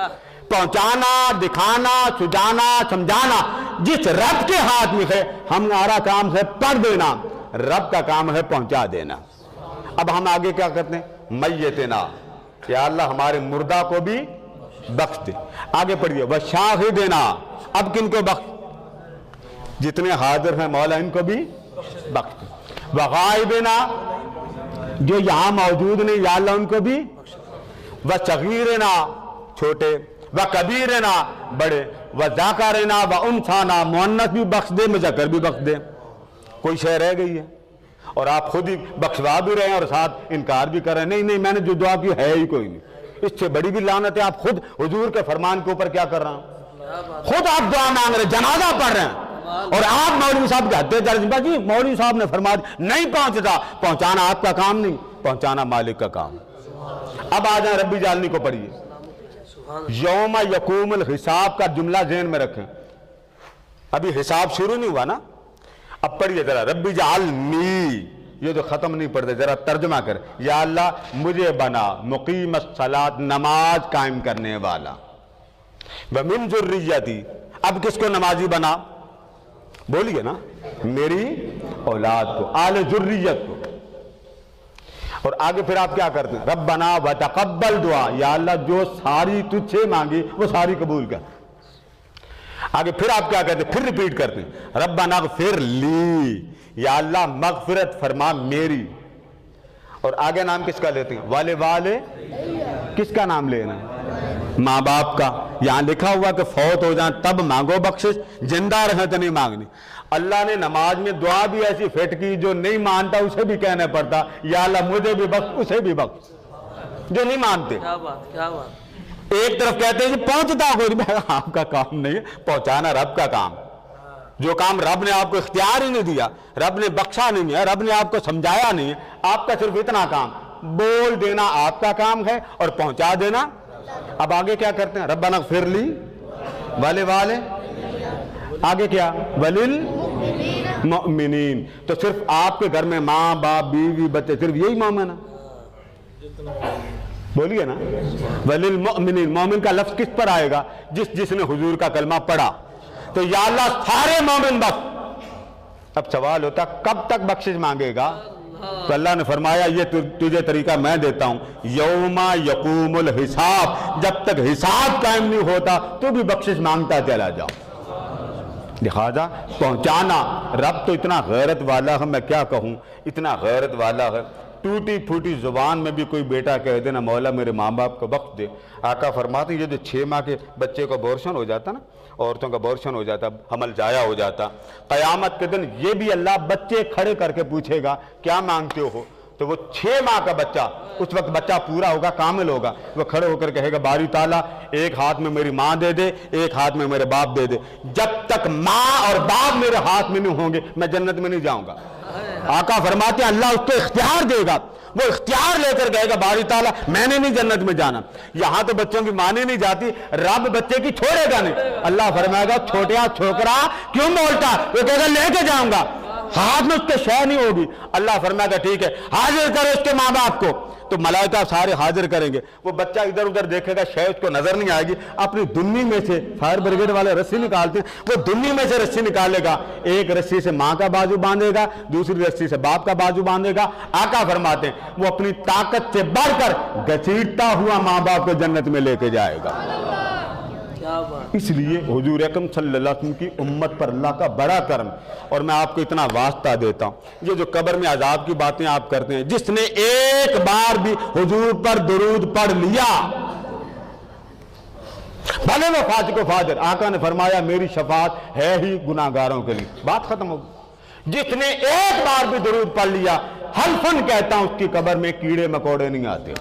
پہنچانا، دکھانا، سجانا، سمجھانا جس رب کے ہاتھ میں ہے. ہمارا کام ہے پڑھ دینا، رب کا کام ہے پہنچا دینا. اب ہم آگے کیا کرتے ہیں؟ میتنا، یا اللہ ہمارے مردہ کو بھی بخش دے. آگے پڑھیے وشاہدنا. اب کن کو بخش؟ جتنے حاضر ہیں مولا ان کو بھی بخش دے. وغائبنا، جو یہاں موجود نہیں یا اللہ ان کو بھی. وصغیرنا، چھوٹے. وکبیرنا، بڑے. وذاکرنا وانثانا، مؤنث بھی بخش دے، مذکر بھی بخش دے. کوئی شے رہ گئی ہے اور آپ خود ہی بخشوا بھی رہے ہیں اور ساتھ انکار بھی کر رہے ہیں. نہیں میں نے جو دعا کی ہے ہی کوئی نہیں. اس سے بڑی بھی لعنت ہے. آپ خود حضور کے فرمان کے اوپر کیا کر رہے ہیں؟ خود آپ دعا مانگ رہے ہیں، جنازہ پڑھ رہے ہیں اور آپ مولوی صاحب کہتے ہیں جی مولوی صاحب نے فرما نہیں پہنچتا. پہنچانا آپ کا کام نہیں، پہنچانا مالک کا کام. اب آ جائیں ربی جعلنی کو پڑھیے. یوم یقوم الحساب کا جملہ ذہن میں رکھیں. ابھی حساب شروع نہیں ہوا نا. اب پڑھیے ذرا ربی جعلنی. یہ جو ختم نہیں پڑھتے ذرا ترجمہ کریں. یا اللہ مجھے بنا مقیم الصلاۃ، نماز قائم کرنے والا. ومن ذریتی، اب کس کو نمازی بنا؟ بولیے نا، میری اولاد کو، آل ذریت کو. اور آگے پھر آپ کیا کرتے ہیں؟ ربنا وتقبل دعا. یا اللہ جو ساری تجھ سے مانگی وہ ساری قبول کر. آگے پھر آپ کیا کہتے ہیں؟ پھر ریپیٹ کرتے ہیں ربنا اغفر لی. یا اللہ مغفرت فرما میری. اور آگے نام کس کا لیتے ہیں؟ والے والے. کس کا نام لینا؟ ماں باپ کا. یہاں لکھا ہوا کہ فوت ہو جائیں تب مانگو بخشش، زندہ رہیں تو نہیں مانگنی. اللہ نے نماز میں دعا بھی ایسی فٹ کی جو نہیں مانتا اسے بھی کہنا پڑتا یا اللہ مجھے بھی بخش، اسے بھی بخش. جو نہیں مانتے کیا بات. ایک طرف کہتے ہیں کہ پہنچتا کوئی نہیں. آپ کا کام نہیں ہے پہنچانا، رب کا کام. جو کام رب نے آپ کو اختیار ہی نہیں دیا، رب نے بخشا نہیں ہے، رب نے آپ کو سمجھایا نہیں ہے، آپ کا صرف اتنا کام بول دینا آپ کا کام ہے اور پہنچا دینا. اب آگے کیا کرتے ہیں؟ ربنا اغفر لی والے والے. آگے کیا؟ وللمؤمنین. تو صرف آپ کے گھر میں ماں باپ بیوی بچے صرف یہی مومن ہے؟ بولیے نا. وللمؤمنین، مومن کا لفظ کس پر آئے گا؟ جس نے حضور کا کلمہ پڑھا. تو یا اللہ سارے مومن بخش. اب سوال ہوتا کب تک بخشش مانگے گا؟ تو اللہ نے فرمایا یہ تجھے طریقہ میں دیتا ہوں. یوم یقوم الحساب، جب تک حساب قائم نہیں ہوتا تو بھی بخشش مانگتا چلا جاؤ. لہذا پہنچانا. رب تو اتنا غیرت والا ہے، میں کیا کہوں، اتنا غیرت والا ہے. ٹوٹی پھوٹی زبان میں بھی کوئی بیٹا کہہ دینا مولا میرے ماں باپ کو بخش دے. آقا فرماتے ہیں یہ جو 6 ماہ کے بچے کو ابورشن ہو جاتا نا، عورتوں کا ابورشن ہو جاتا، حمل ضائع ہو جاتا، قیامت کے دن یہ بھی اللہ بچے کھڑے کر کے پوچھے گا کیا مانگتے ہو؟ تو وہ 6 ماہ کا بچہ، اس وقت بچہ پورا ہوگا، کامل ہوگا، وہ کھڑے ہو کر کہے گا باری تعالیٰ ایک ہاتھ میں میری ماں دے دے، ایک ہاتھ میں میرے باپ دے دے. جب تک ماں اور باپ میرے ہاتھ میں نہیں ہوں گے میں جنت میں نہیں جاؤں گا. آقا فرماتے ہیں اللہ اس کو اختیار دے گا، وہ اختیار لے کر کہے گا باری تعالیٰ میں نے نہیں جنت میں جانا. یہاں تو بچوں کی مانے نہیں جاتی، رب بچے کی چھوڑے گا نہیں. اللہ فرمائے گا چھوٹیا چھوکرا کیوں بولتا؟ وہ کہے گا لے کے جاؤں گا. ہاتھ میں اس کے شے نہیں ہوگی. اللہ فرمائے گا ٹھیک ہے حاضر کرو اس کے ماں باپ کو. تو ملائکہ سارے حاضر کریں گے. وہ بچہ ادھر ادھر دیکھے گا، شے اس کو نظر نہیں آئے گی. اپنی دنی میں سے فائر بریگیڈ والے رسی نکالتے ہیں، وہ دنی میں سے رسی نکالے گا. ایک رسی سے ماں کا بازو باندھے گا، دوسری رسی سے باپ کا بازو باندھے گا. آقا فرماتے ہیں وہ اپنی طاقت سے بڑھ کر گھسیٹتا ہوا ماں باپ کو جنت میں لے کے جائے گا. اس لیے حضور اکرم صلی اللہ علیہ وسلم کی امت پر اللہ کا بڑا کرم. اور میں آپ کو اتنا واسطہ دیتا ہوں، یہ جو قبر میں عذاب کی باتیں آپ کرتے ہیں، جس نے ایک بار بھی حضور پر درود پڑھ لیا بھلے وہ فاسق و فاجر، آقا نے فرمایا میری شفاعت ہے ہی گناہگاروں کے لیے. بات ختم ہو. جس نے ایک بار بھی درود پڑھ لیا حلفاً کہتا ہوں اس کی قبر میں کیڑے مکوڑے نہیں آتے.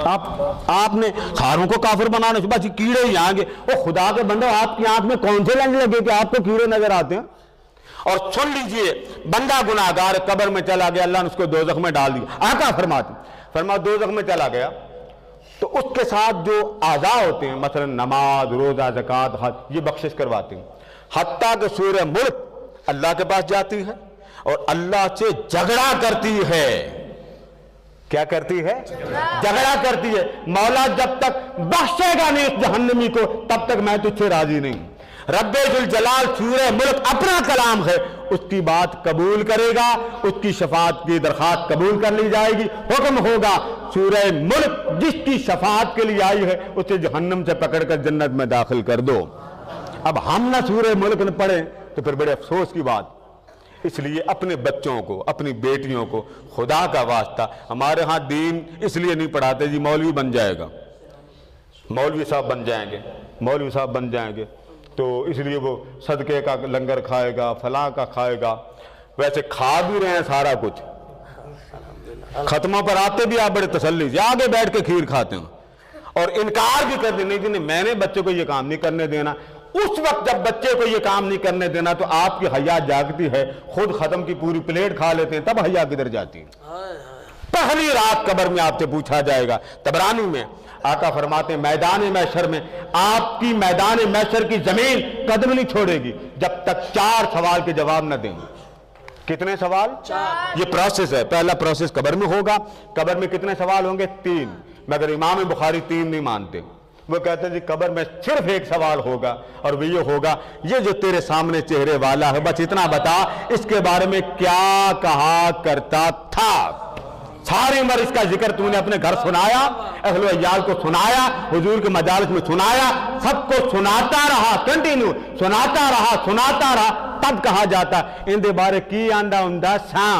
آپ نے ساروں کو کافر بنانے سے بس یہ کیڑے ہی آئیں گے. او خدا کے بندو, آپ کی آنکھ میں کون سے لینس لگے کہ آپ کو کیڑے نظر آتے ہیں؟ اور سن لیجئے, بندہ گناہگار قبر میں چلا گیا, اللہ نے اس کو دوزخ میں ڈال دیا. آقا فرما دوزخ میں چلا گیا تو اس کے ساتھ جو اعضاء ہوتے ہیں, مثلا نماز, روزہ, زکوٰۃ, حج, یہ بخشش کرواتے ہیں. حتیٰ کہ سورہ ملک اللہ کے پاس جاتی ہے اور اللہ سے جھگڑا کرتی ہے. کیا کرتی ہے؟ جھگڑا کرتی ہے. مولا جب تک بخشے گا نہیں اس جہنمی کو تب تک میں تجھ سے راضی نہیں. رب ذوالجلال سورہ ملک اپنا کلام ہے, اس کی بات قبول کرے گا, اس کی شفاعت کی درخواست قبول کر لی جائے گی. حکم ہوگا سورہ ملک جس کی شفاعت کے لیے آئی ہے اسے جہنم سے پکڑ کر جنت میں داخل کر دو. اب ہم نہ سورہ ملک نہ پڑھیں تو پھر بڑے افسوس کی بات. اس لیے اپنے بچوں کو, اپنی بیٹیوں کو خدا کا واسطہ, ہمارے ہاں دین اس لیے نہیں پڑھاتے جی مولوی بن جائے گا, مولوی صاحب بن جائیں گے, مولوی صاحب بن جائیں گے تو اس لیے وہ صدقے کا لنگر کھائے گا, فلاں کا کھائے گا. ویسے کھا بھی رہے ہیں سارا کچھ, ختموں پر آتے بھی آپ بڑے تسلی سے آگے بیٹھ کے کھیر کھاتے ہیں اور انکار بھی کر دینے کہ میں نے بچے کو یہ کام نہیں کرنے دینا. اس وقت جب بچے کو یہ کام نہیں کرنے دینا تو آپ کی حیا جاگتی ہے, خود ختم کی پوری پلیٹ کھا لیتے ہیں, تب حیا کدھر جاتی ہے؟ پہلی رات قبر میں آپ سے پوچھا جائے گا. طبرانی میں آقا فرماتے ہیں میدان محشر میں آپ کی میدان محشر کی زمین قدم نہیں چھوڑے گی جب تک 4 سوال کے جواب نہ دیں. کتنے سوال؟ 4. یہ پروسیس ہے. پہلا پروسیس قبر میں ہوگا. قبر میں کتنے سوال ہوں گے؟ 3. مگر امام بخاری 3 نہیں مانتے. وہ کہتے ہیں جی قبر میں صرف 1 سوال ہوگا اور وہ یہ ہوگا, یہ جو تیرے سامنے چہرے والا ہے بس اتنا بتا اس کے بارے میں کیا کہا کرتا تھا. ساری عمر اس کا ذکر تو نے اپنے گھر سنایا, اہل و عیال کو سنایا, حضور کے مجالس میں سنایا, سب کو سناتا رہا, کنٹینیو سناتا رہا, تب کہا جاتا ان دے بارے کی آندہ اندہ ساں.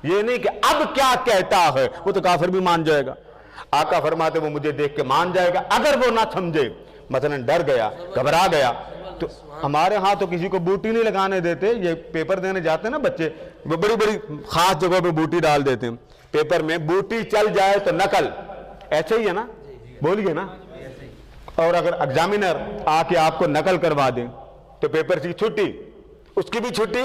یہ نہیں کہ اب کیا کہتا ہے, وہ تو کافر بھی مان جائے گا. آقا فرماتے وہ مجھے دیکھ کے مان جائے گا. اگر وہ نہ سمجھے, مثلا ڈر گیا, گھبرا گیا, تو ہمارے ہاں تو کسی کو بوٹی نہیں لگانے دیتے. یہ پیپر دینے جاتے ہیں نا بچے, وہ بڑی بڑی خاص جگہوں پہ بوٹی ڈال دیتے ہیں پیپر میں. بوٹی چل جائے تو نقل, ایسے ہی ہے نا, بولیے نا. اور اگر ایگزامینر آ کے آپ کو نقل کروا دیں تو پیپر کی چھٹی, اس کی بھی چھٹی,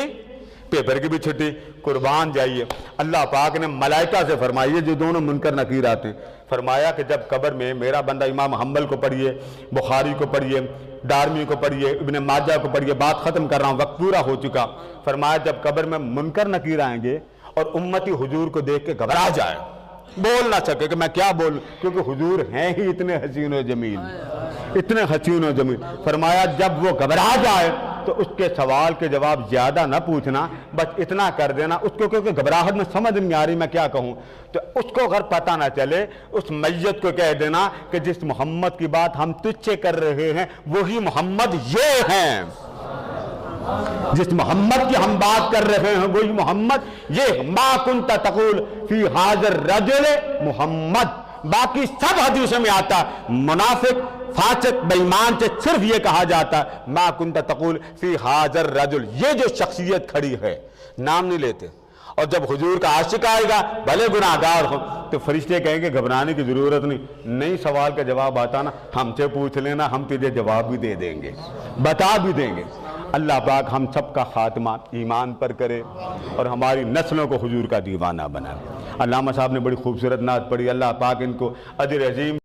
پیپر کی بھی چھٹی. قربان جائیے, اللہ پاک نے ملائکہ سے فرمائیے جو دونوں منکر نکیر آتے ہیں, فرمایا کہ جب قبر میں میرا بندہ امام حنبل کو پڑھیے, بخاری کو پڑھیے, دارمی کو پڑھیے, ابن ماجہ کو پڑھیے, بات ختم کر رہا ہوں, وقت پورا ہو چکا. فرمایا جب قبر میں منکر نکیر آئیں گے اور امتی حضور کو دیکھ کے گھبرا جائے, بول نہ سکے کہ میں کیا بولوں, کیونکہ حضور ہیں ہی اتنے حسین و جمیل, اتنے حسین و جمیل. فرمایا جب وہ گھبرا جائے تو اس کے سوال کے جواب زیادہ نہ پوچھنا, بس اتنا کر دینا اس کو, کیونکہ گھبراہٹ میں سمجھ نہیں آ رہی میں کیا کہوں, تو اس کو اگر پتہ نہ چلے اس میت کو کہہ دینا کہ جس محمد کی بات ہم تجھ سے کر رہے ہیں وہی محمد یہ ہیں, جس محمد کی ہم بات کر رہے ہیں وہی محمد یہ. ما کنت تقول فی حاضر رجل محمد. باقی سب حدیثوں میں آتا منافق, فاسق, بے ایمان سے صرف یہ کہا جاتا ما کنت تقول فی حاضر رجل. یہ جو شخصیت کھڑی ہے, نام نہیں لیتے. اور جب حضور کا عاشق آئے گا بھلے گناہگار ہو تو فرشتے کہیں گے گھبرانے کی ضرورت نہیں, سوال کا جواب آتا نا ہم سے پوچھ لینا, ہم تجھے جواب بھی دے دیں گے, بتا بھی دیں گے. اللہ پاک ہم سب کا خاتمہ ایمان پر کرے اور ہماری نسلوں کو حضور کا دیوانہ بنائے. علامہ صاحب نے بڑی خوبصورت نعت پڑھی, اللہ پاک ان کو اجر عظیم